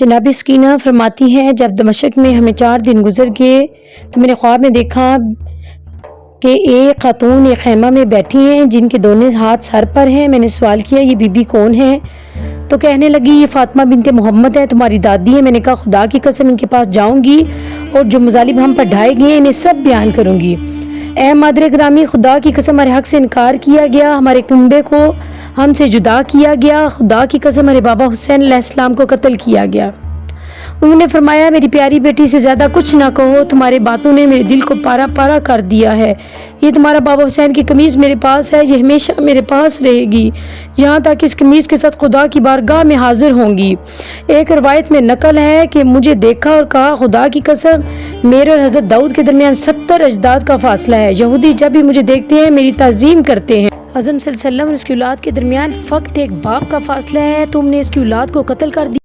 जनाब सकीना फरमाती हैं, जब दमिश्क में हमें 4 दिन गुजर गए तो मैंने ख्वाब में देखा कि एक खातून एक खैमा में बैठी हैं जिनके दोनों हाथ सर पर हैं। मैंने सवाल किया ये बीबी कौन है? तो कहने लगी ये फातिमा बिनते मोहम्मद है, तुम्हारी दादी है। मैंने कहा खुदा की कसम इनके पास जाऊंगी और जो मज़ालिम हम पर ढाए गए इन्हें सब बयान करूंगी। ए मादर ग्रामी, खुदा की कसम हमारे हक से इनकार किया गया, हमारे कुंबे को हमसे जुदा किया गया। खुदा की कसम हमारे बाबा हुसैन अलैहिस्सलाम को कत्ल किया गया। उन्होंने फरमाया मेरी प्यारी बेटी से ज़्यादा कुछ ना कहो, तुम्हारे बातों ने मेरे दिल को पारा पारा कर दिया है। ये तुम्हारा बाबा हुसैन की कमीज़ मेरे पास है, ये हमेशा मेरे पास रहेगी यहाँ तक इस कमीज़ के साथ खुदा की बारगाह में हाजिर होंगी। एक रवायत में नकल है कि मुझे देखा और कहा खुदा की कसम मेरे और हज़रत दाऊद के दरमियान 70 अजदाद का फासला है। यहूदी जब भी मुझे देखते हैं मेरी ताज़ीम करते हैं। हज़रत सल्लल्लाहु अलैहि वसल्लम और इसकी औलाद के दरमियान फ़कत एक बाप का फासला है, तुमने इसकी औलाद को कत्ल कर दिया।